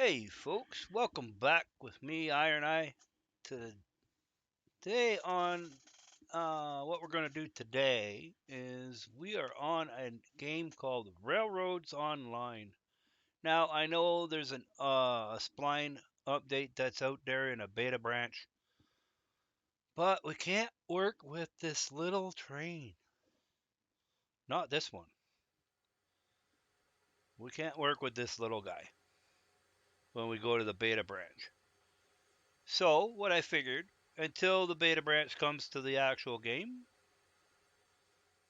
Hey folks, welcome back with me, Iron Eye. Today on what we're going to do today is we are on a game called Railroads Online. Now I know there's a Spline update that's out there in a beta branch, but we can't work with this little train. Not this one. We can't work with this little guy when we go to the beta branch. So what I figured, until the beta branch comes to the actual game,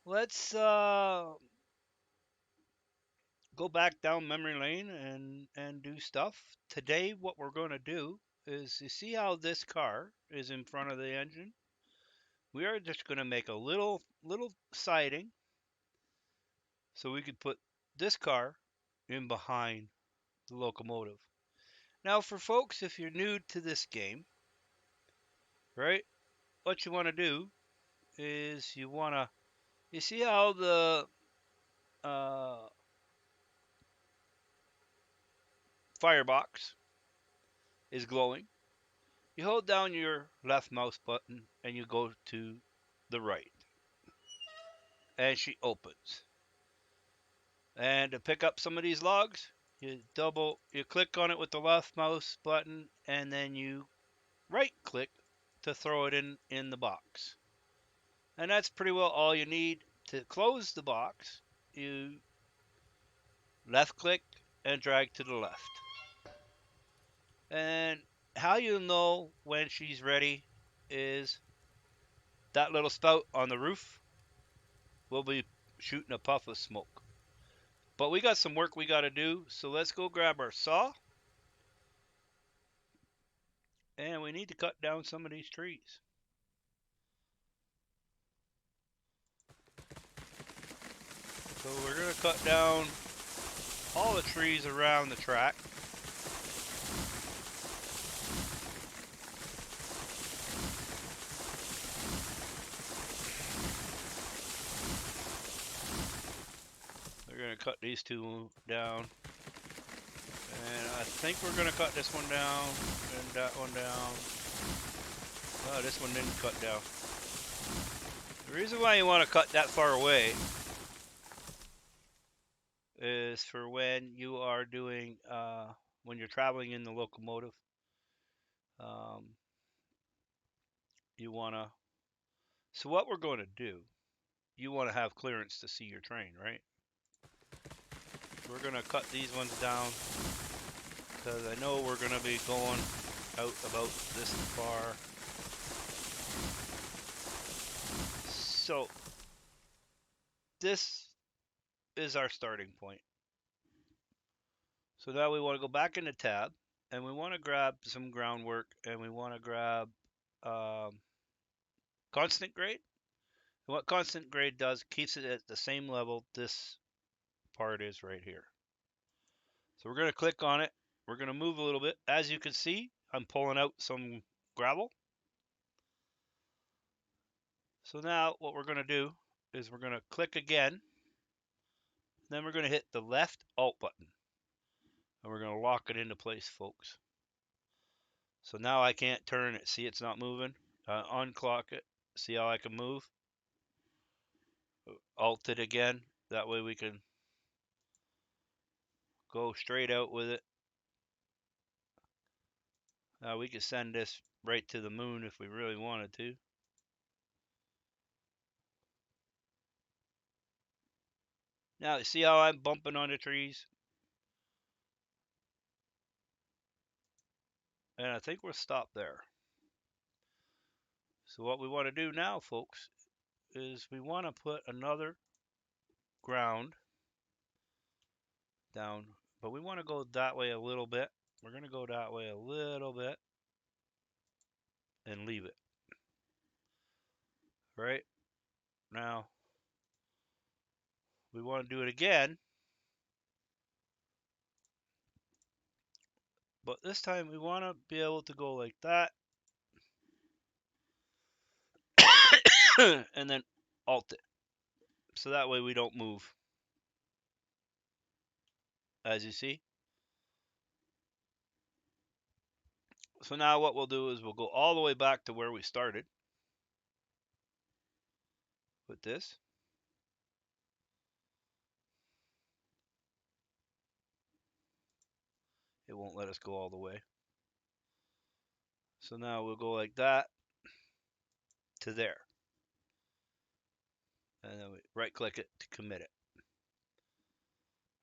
let's go back down memory lane and do stuff. Today, what we're going to do is, you see how this car is in front of the engine? We are just going to make a little siding so we could put this car in behind the locomotive. Now, for folks, if you're new to this game, right, what you want to do is you see how the uh, firebox is glowing? You hold down your left mouse button and you go to the right, and she opens. And to pick up some of these logs, you click on it with the left mouse button, and then you right click to throw it in the box. And that's pretty well all you need to close the box. You left click and drag to the left. And how you know when she's ready is that little spout on the roof will be shooting a puff of smoke. But we got some work we got to do, so let's go grab our saw. And we need to cut down some of these trees. So we're going to cut down all the trees around the track. We're going to cut these two down. And I think we're going to cut this one down and that one down. Oh, this one didn't cut down. The reason why you want to cut that far away is for when you are doing, when you're traveling in the locomotive. You want to, so what we're going to do, you want to have clearance to see your train, right? We're going to cut these ones down because I know we're going to be going out about this far. So this is our starting point. So now we want to go back into tab, and we want to grab some groundwork, and we want to grab constant grade. And what constant grade does, keeps it at the same level this part is right here. So we're going to click on it. We're going to move a little bit. As you can see, I'm pulling out some gravel. So now what we're going to do is we're going to click again. Then we're going to hit the left Alt button. And we're going to lock it into place, folks. So now I can't turn it. See, it's not moving. Unclock it. See how I can move? Alt it again. That way we can go straight out with it. We could send this right to the moon if we really wanted to. Now, you see how I'm bumping on the trees? And I think we'll stop there. So what we want to do now, folks, is we want to put another ground down, but we want to go that way a little bit. We're going to go that way a little bit and leave it. Right? Now, we want to do it again, but this time we want to be able to go like that and then alt it. So that way we don't move. As you see. So now what we'll do is we'll go all the way back to where we started with this. It won't let us go all the way. So now we'll go like that to there. And then we right click it to commit it.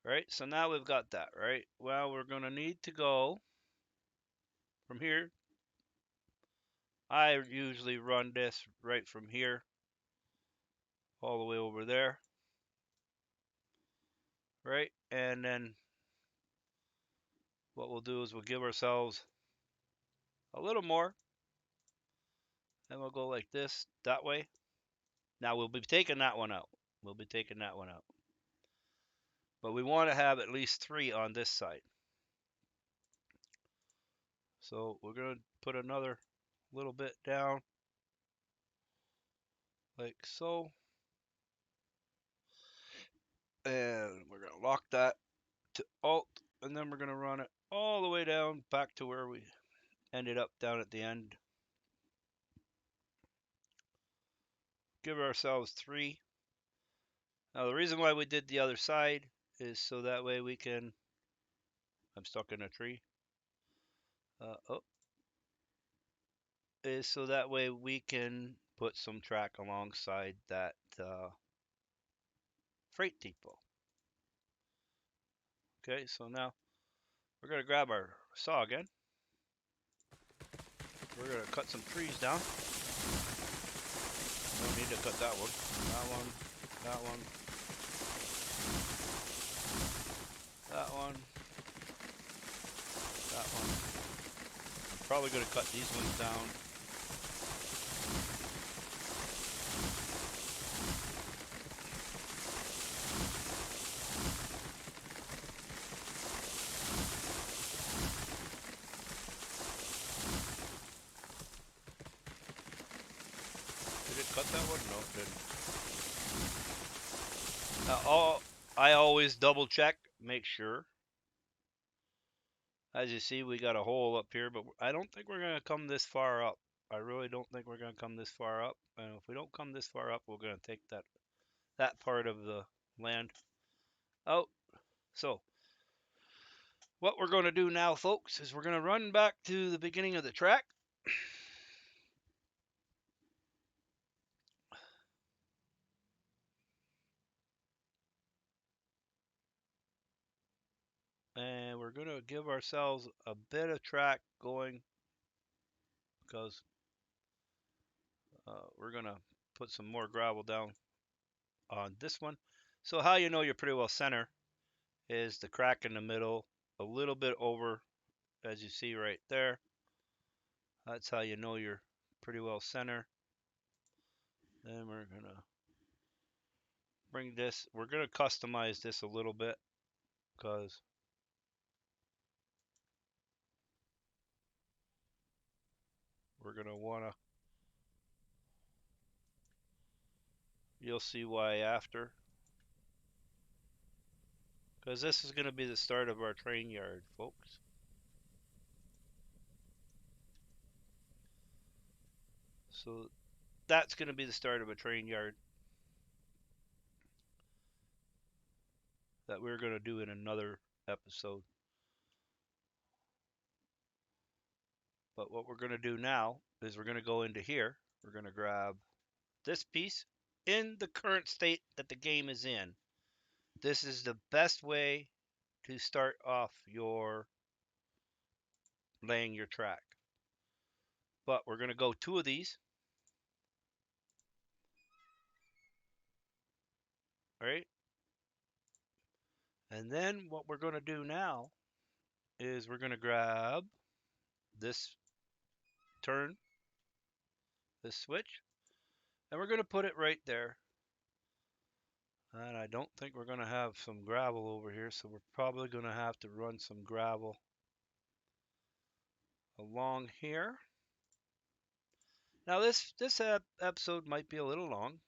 Right, so now we've got that, right? Well, we're gonna need to go from here. I usually run this right from here all the way over there, right? And then what we'll do is we'll give ourselves a little more, and we'll go like this, that way. Now we'll be taking that one out. We'll be taking that one out. But we want to have at least 3 on this side. So we're going to put another little bit down, like so. And we're going to lock that to Alt, and then we're going to run it all the way down back to where we ended up down at the end. Give ourselves 3. Now the reason why we did the other side is so that way we can, I'm stuck in a tree, is so that way we can put some track alongside that freight depot. Okay, so now we're going to grab our saw again. We're going to cut some trees down. Don't need to cut that one. That one. That one. That one. That one. I'm probably going to cut these ones down. Did it cut that one? No, it didn't. I always double check, make sure. As you see, we got a hole up here, but I don't think we're going to come this far up. I really don't think we're going to come this far up. And if we don't come this far up, we're going to take that part of the land out. So what we're going to do now, folks, is we're going to run back to the beginning of the track. And we're going to give ourselves a bit of track going because we're going to put some more gravel down on this one. So how you know you're pretty well center is the crack in the middle, a little bit over, as you see right there. That's how you know you're pretty well center. Then we're going to bring this, we're going to customize this a little bit because we're going to want to, you'll see why after. Because this is going to be the start of our train yard, folks. So that's going to be the start of a train yard that we're going to do in another episode. But what we're going to do now is we're going to go into here. We're going to grab this piece in the current state that the game is in. This is the best way to start off your laying your track. But we're going to go 2 of these. Right? And then what we're going to do now is we're going to grab this turn, this switch, and we're going to put it right there. And I don't think we're going to have some gravel over here, so we're probably going to have to run some gravel along here. Now this episode might be a little long.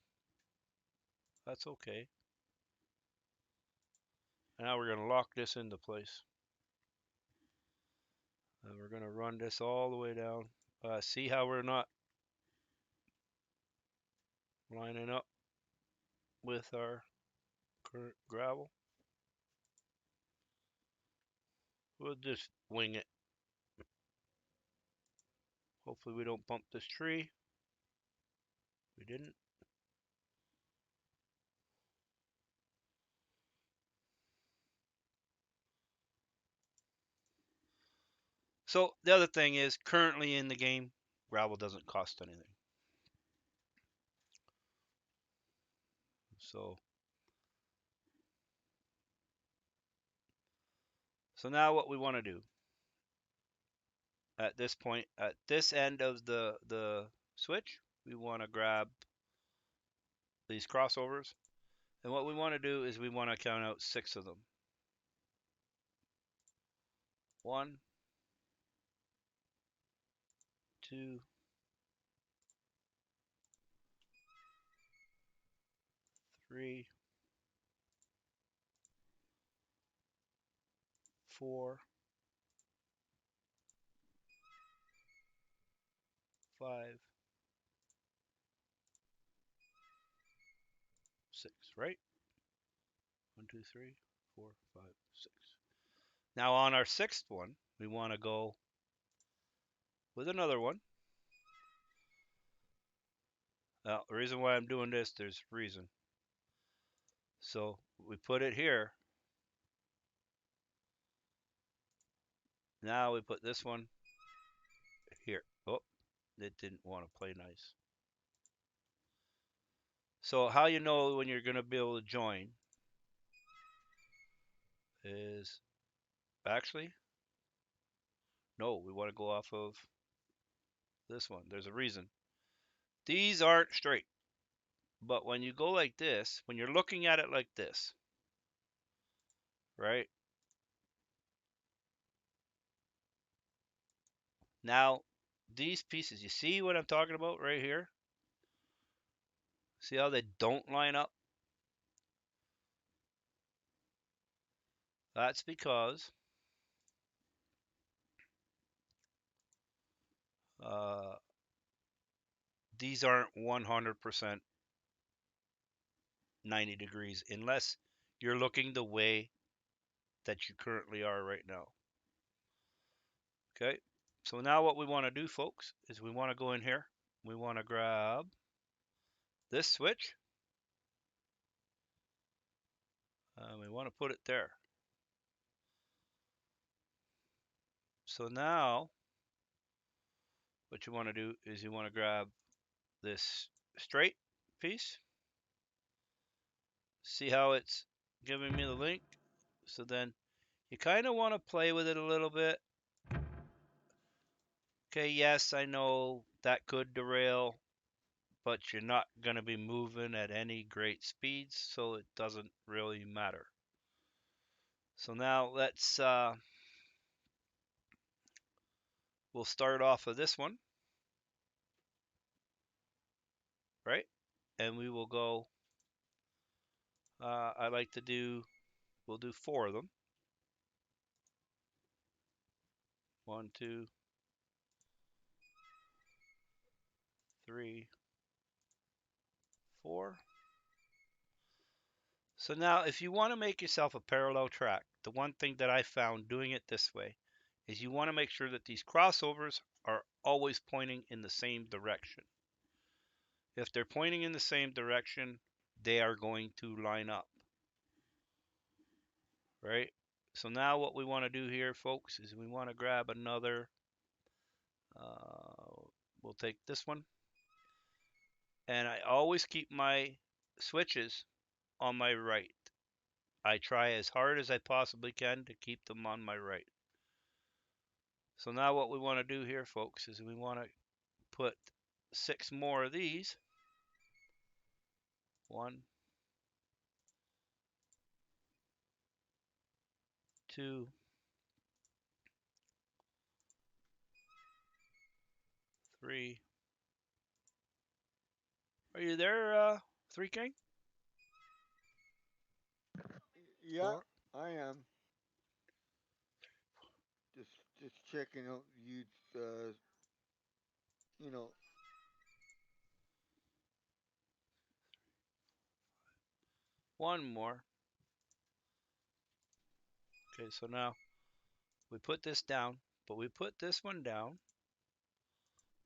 That's okay. And now we're going to lock this into place. And we're going to run this all the way down. See how we're not lining up with our current gravel? We'll just wing it. Hopefully we don't bump this tree. We didn't. So the other thing is, currently in the game, gravel doesn't cost anything. So now what we want to do at this point, at this end of the switch, we want to grab these crossovers, and what we want to do is we want to count out 6 of them. 1, 2, 3, 4, 5, 6, right? 1, 2, 3, 4, 5, 6. Now on our 6th one, we want to go with another one. Now, the reason why I'm doing this, there's reason. So we put it here. Now we put this one here. Oh, it didn't want to play nice. So how you know when you're going to be able to join is actually, no, we want to go off of this one. There's a reason. These aren't straight. But when you go like this, when you're looking at it like this, right? Now, these pieces, you see what I'm talking about right here? See how they don't line up? That's because uh, these aren't 100% 90 degrees unless you're looking the way that you currently are right now. Okay, so now what we want to do, folks, is we want to go in here. We want to grab this switch. We want to put it there. So now what you want to do is you want to grab this straight piece. See how it's giving me the link? So then you kind of want to play with it a little bit. Okay, yes, I know that could derail, but you're not going to be moving at any great speeds, so it doesn't really matter. So now we'll start off of this one, right? And we will go, I like to do, we'll do 4 of them. 1, 2, 3, 4. So now if you want to make yourself a parallel track, the one thing that I found doing it this way is you want to make sure that these crossovers are always pointing in the same direction. If they're pointing in the same direction, they are going to line up, right? So now what we want to do here, folks, is we want to grab another, we'll take this one, and I always keep my switches on my right. I try as hard as I possibly can to keep them on my right. So now what we want to do here, folks, is we want to put 6 more of these. 1, 2, 3. Are you there, 3 King? Yeah, 4. I am. Just just checking out you, you know, One more. Okay, so now we put this down, but we put this one down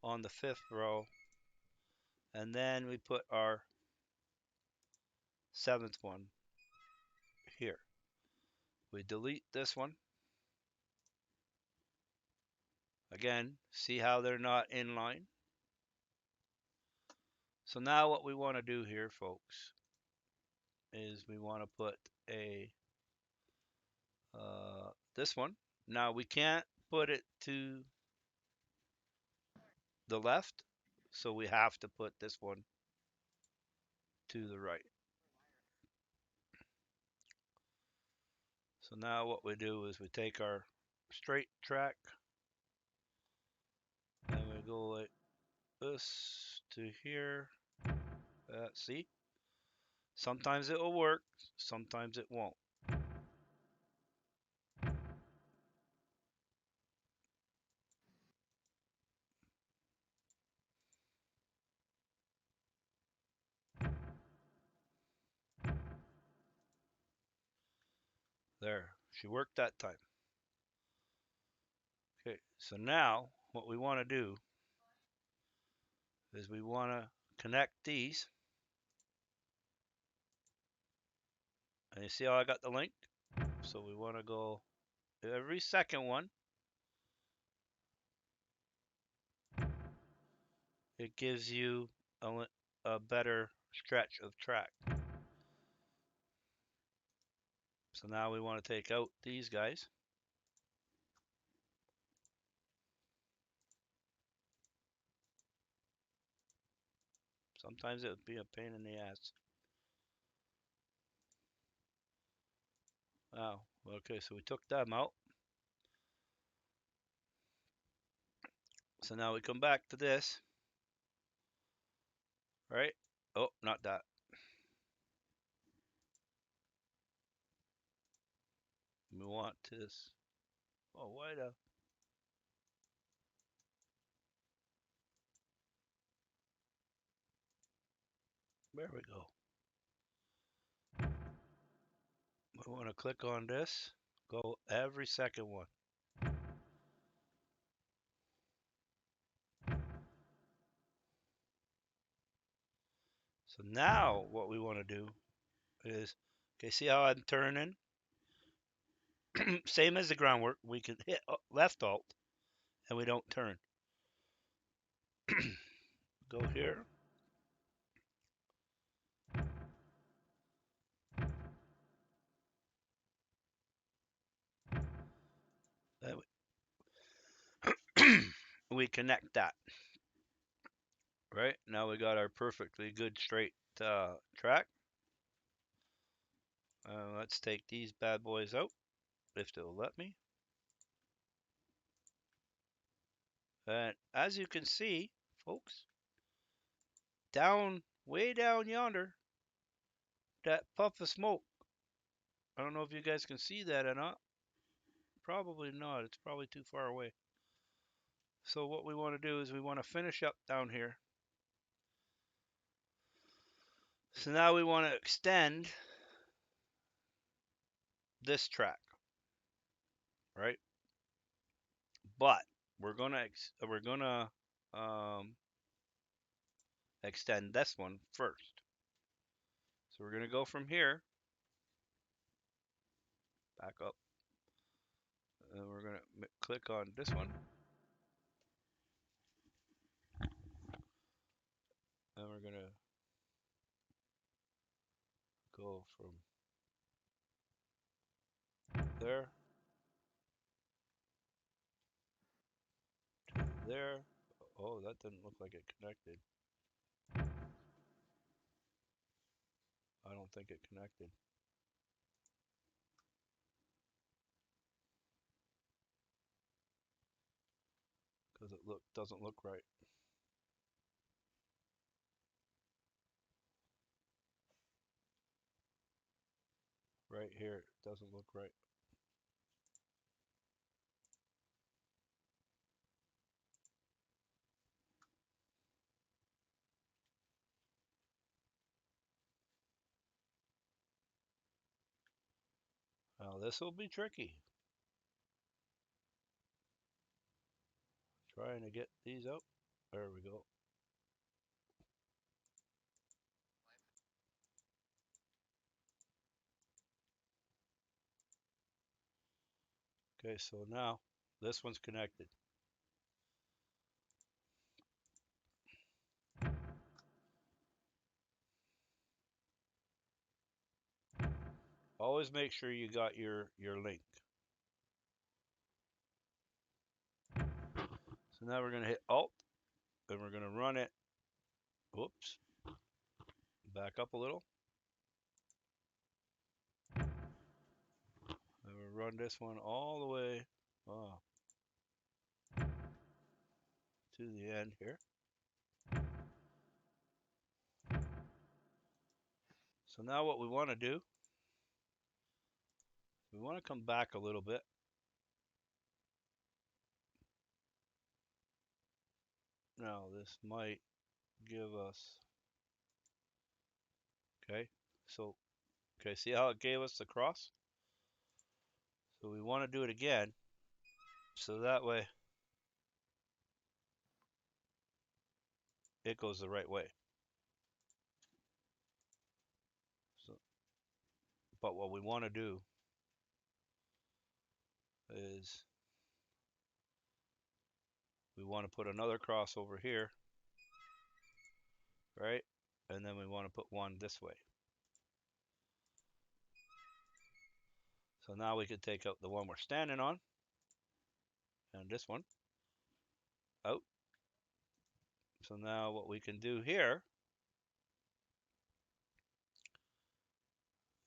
on the fifth row, and then we put our seventh one here. We delete this one. Again, see how they're not in line? So now what we want to do here, folks, is we want to put a this one. Now we can't put it to the left, so we have to put this one to the right. So now what we do is we take our straight track and we go like this to here. See? Sometimes it will work, sometimes it won't. There, she worked that time. Okay, so now what we want to do is we want to connect these. And you see how I got the link? So we want to go every second one. It gives you a better stretch of track. So now we want to take out these guys. Sometimes it would be a pain in the ass. Oh, okay, so we took them out. So now we come back to this, right? Oh, not that. We want this. Oh, why the? There we go. We want to click on this. Go every second one. So now what we want to do is, okay, see how I'm turning? Same as the groundwork. We can hit left alt and we don't turn. Go here. We connect that. Right now we got our perfectly good straight track. Let's take these bad boys out if they'll let me. And as you can see, folks, down way down yonder, that puff of smoke. I don't know if you guys can see that or not. Probably not. It's probably too far away. So what we want to do is we want to finish up down here. So now we want to extend this track, right? But we're gonna um, extend this one first. So we're gonna go from here back up, and we're gonna click on this one, and we're gonna go from there to there. Oh, that didn't look like it connected. I don't think it connected because it doesn't look right. Right here, it doesn't look right. Now this will be tricky. Trying to get these out. There we go. Okay, so now this one's connected. Always make sure you got your link. So now we're going to hit Alt, and we're going to run it. Whoops. Back up a little. And we'll run this one all the way to the end here. So now what we want to do, we want to come back a little bit. Now this might give us, okay, so, okay, see how it gave us the cross? So we want to do it again, so that way it goes the right way. So, but what we want to do is we want to put another cross over here, right? And then we want to put one this way. So now we could take out the one we're standing on, and this one out. So now what we can do here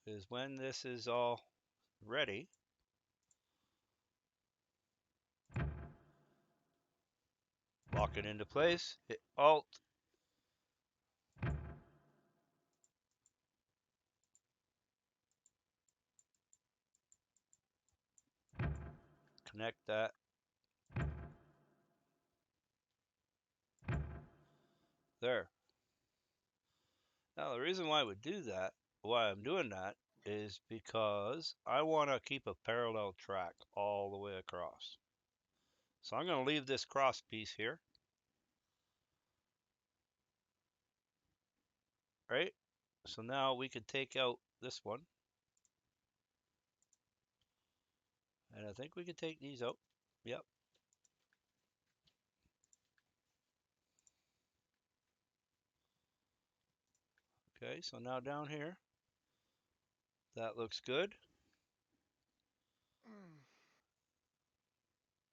is when this is all ready, lock it into place, hit Alt, connect that. There. Now the reason why I would do that, why I'm doing that, is because I want to keep a parallel track all the way across. So I'm going to leave this cross piece here, right? So now we could take out this one, and I think we could take these out. Yep. Okay, so now down here, that looks good.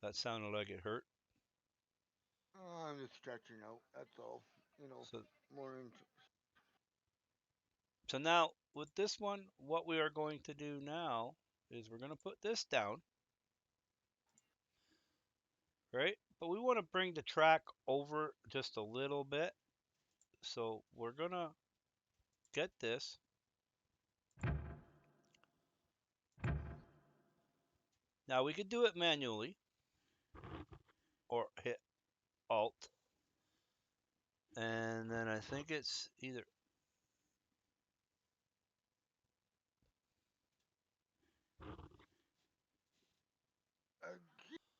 That sounded like it hurt. I'm just stretching out. That's all. So, More into. so now with this one, what we are going to do now is we're going to put this down, right? But we want to bring the track over just a little bit. So we're going to get this. Now we could do it manually or hit Alt. And then I think it's either, A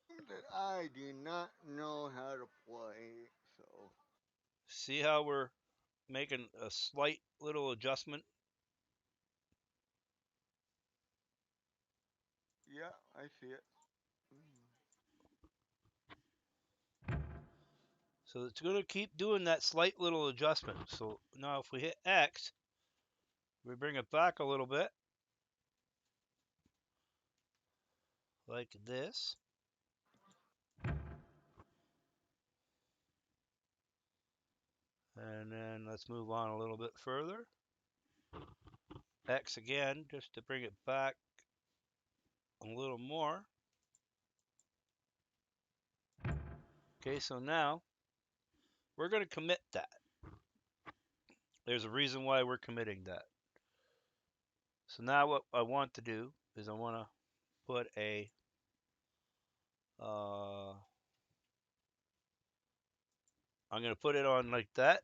game that I do not know how to play, so see how we're making a slight little adjustment. yeah, I see it. So it's going to keep doing that slight little adjustment. So now if we hit X, we bring it back a little bit, like this. And then let's move on a little bit further. X again, just to bring it back a little more. Okay, so now we're going to commit that. There's a reason why we're committing that. So now what I want to do is I want to put a I'm going to put it on like that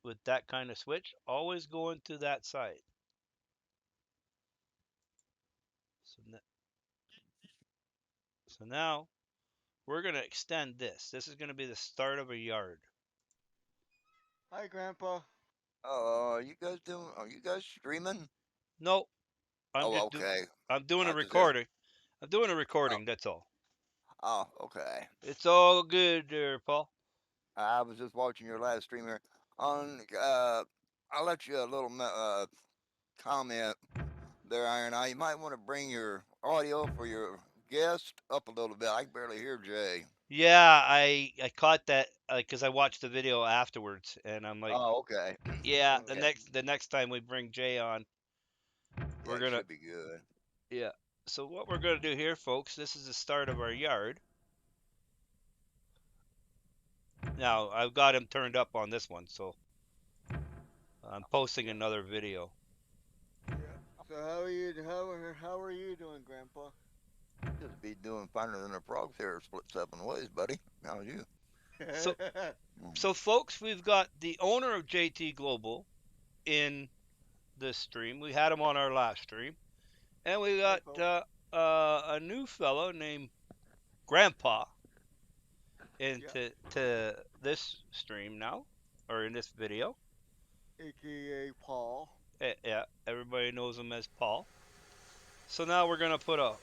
with that kind of switch, always going to that side. So So now we're going to extend this. This is going to be the start of a yard. Hi, Grandpa. Are you guys doing? Are you guys streaming? No, Oh, okay. I'm doing a I just there. recording. I'm doing a Oh, recording, that's all. oh, okay. It's all good there, Paul. I was just watching your last stream here. On, I'll let you a little comment there, Iron Eye. You might want to bring your audio for your guest up a little bit. I can barely hear Jay. Yeah, I caught that because I watched the video afterwards, and I'm like, Oh, okay. yeah, the Okay. next time we bring Jay on, Yeah, we're it gonna should be good. yeah. So what we're gonna do here, folks, this is the start of our yard. Now I've got him turned up on this one, so I'm posting another video. Yeah. So how are you? How are you doing, Grandpa? Just be doing finer than a frog's hair split 7 ways, buddy. How's you? So Mm. so folks, we've got the owner of JT Global in this stream. We had him on our last stream, and we Hi, got Paul. a new fellow named Grandpa Yeah. into to this stream now, or in this video. AKA Paul. Yeah, everybody knows him as Paul. So now we're gonna put a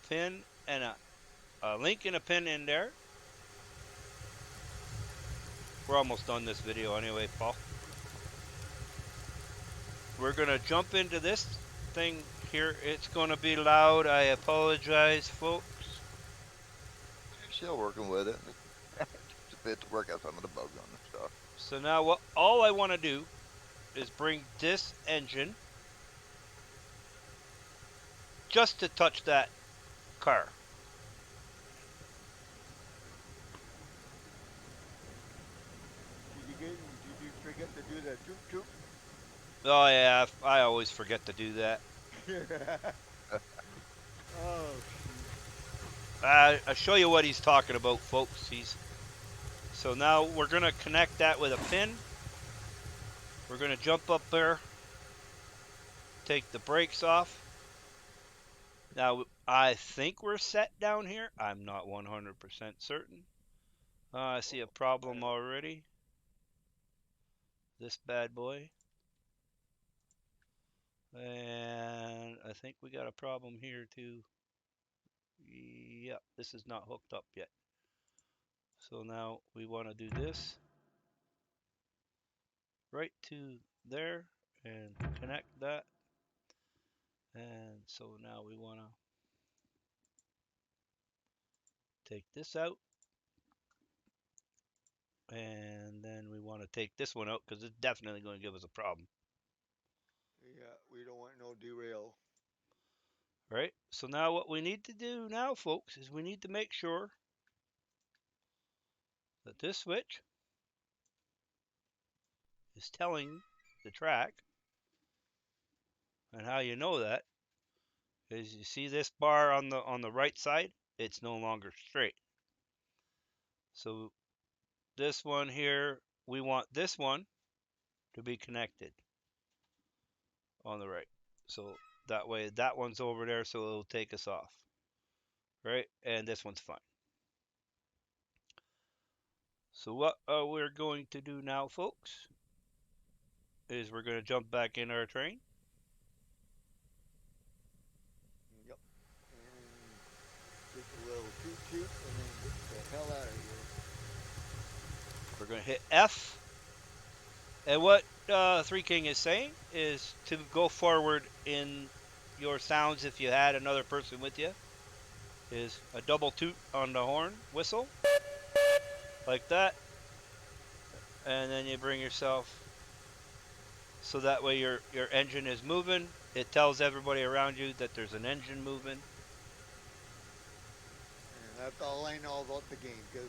pin and a link and a pin in there. We're almost done this video anyway, Paul. We're gonna jump into this thing here. It's gonna be loud. I apologize, folks. Still working with it. Just a bit to work out some of the bugs on the stuff. So now what all I want to do is bring this engine just to touch that car. Did you forget to do that toot Oh yeah, I always forget to do that. toot? Oh, I'll show you what he's talking about, folks. So now we're gonna connect that with a pin. We're gonna jump up there, take the brakes off. Now I think we're set down here. I'm not 100% certain. I see a problem already. This bad boy. And I think we got a problem here too. Yep, this is not hooked up yet. So now we want to do this right to there and connect that. And so now we want to take this out. And then we want to take this one out because it's definitely going to give us a problem. yeah. We don't want no derail. Right? So now what we need to do now, folks, is we need to make sure that this switch is telling the track. And how you know that is you see this bar on the right side, it's no longer straight. So this one here, we want this one to be connected on the right. So that way that one's over there, so it'll take us off. Right? And this one's fine. So what we're going to do now, folks, is we're going to jump back in our train. Yep. And just a little toot toot, and then get the hell out of here. We're going to hit F. And what Three King is saying is to go forward in your sounds if you had another person with you. Is a double toot on the horn whistle. Like that. And then you bring yourself so that way your engine is moving. It tells everybody around you that there's an engine moving. And that's all I know about the game, because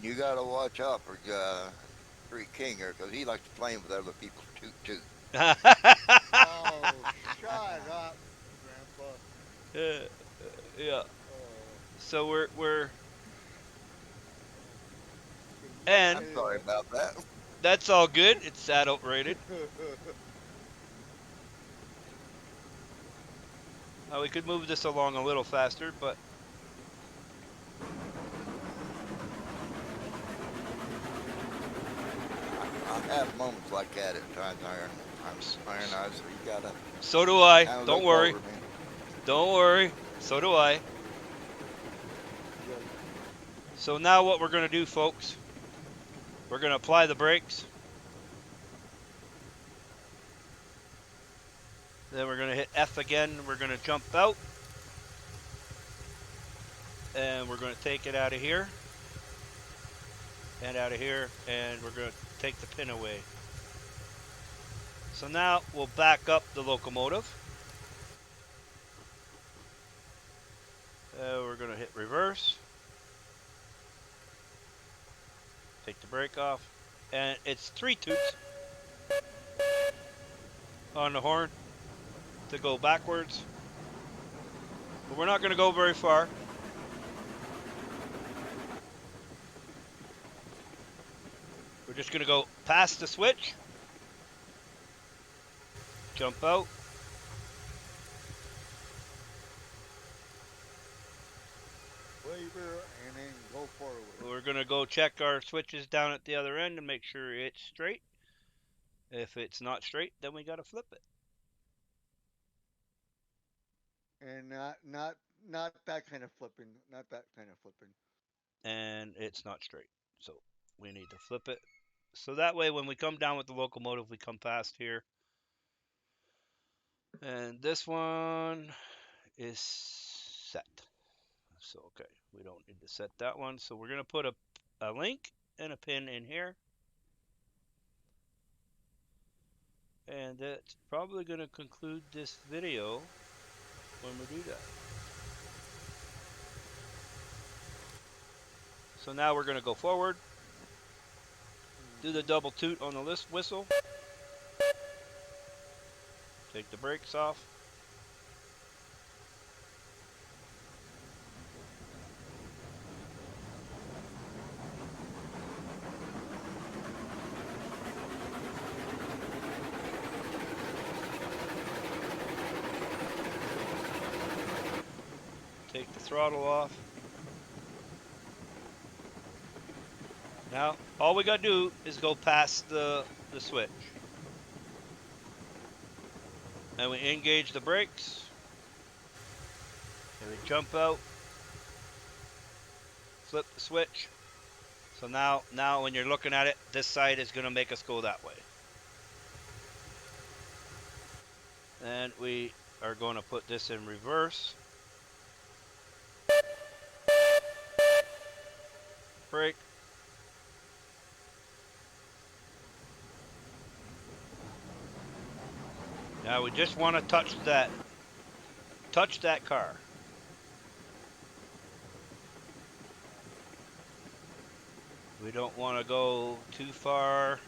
You gotta watch out for Three King here, because he likes playing with other people's toot toot. oh, shut up, Grandpa. Yeah. Oh, So we're can you and I'm sorry about that. that's all good. It's adult rated. We could move this along a little faster, but I have moments like that at times, Iron Eyes, so you gotta so do I. kind of Don't look worry. over me. Don't worry. So do I. Yes. So now what we're going to do, folks, we're going to apply the brakes. Then we're going to hit F again. We're going to jump out. And we're going to take it out of here. And out of here. And we're going to take the pin away. So now we'll back up the locomotive. We're going to hit reverse. Take the brake off. And it's 3 toots on the horn to go backwards. But we're not going to go very far. We're just going to go past the switch. Jump out. Waver and then go forward. We're going to go check our switches down at the other end and make sure it's straight. If it's not straight, then we got to flip it. And not that kind of flipping. Not that kind of flipping. And it's not straight. So we need to flip it. So that way when we come down with the locomotive, we come past here. And this one is set. So, okay, we don't need to set that one. So we're going to put a link and a pin in here. And that's probably going to conclude this video when we do that. So now we're going to go forward, do the double toot on the whistle, take the brakes off. Take the throttle off. Now, all we got to do is go past the switch. And we engage the brakes. And we jump out. Flip the switch. So now when you're looking at it, this side is going to make us go that way. And we are going to put this in reverse. Brake. Now we just want to touch that car. We don't want to go too far.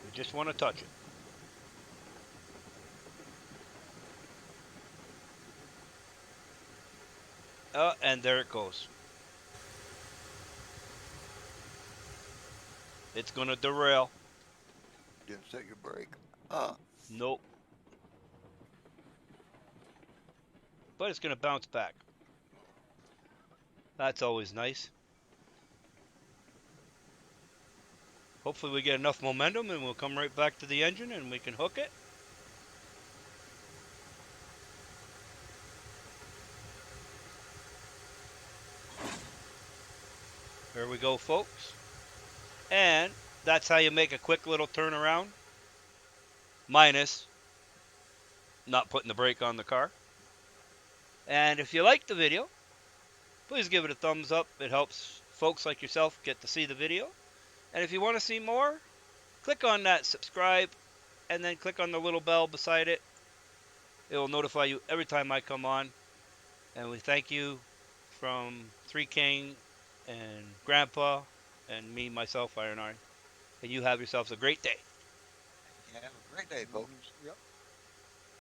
We just want to touch it. And there it goes. It's going to derail. Didn't set your brake. Nope. But it's going to bounce back. That's always nice. Hopefully we get enough momentum and we'll come right back to the engine and we can hook it. There we go, folks. And that's how you make a quick little turnaround. Minus not putting the brake on the car. And if you like the video, please give it a thumbs up. It helps folks like yourself get to see the video. And if you want to see more, click on that subscribe and then click on the little bell beside it. It will notify you every time I come on. And we thank you from Three King and Grandpa and me, myself, Iron. And you have yourselves a great day. Have a great day, folks. Yep.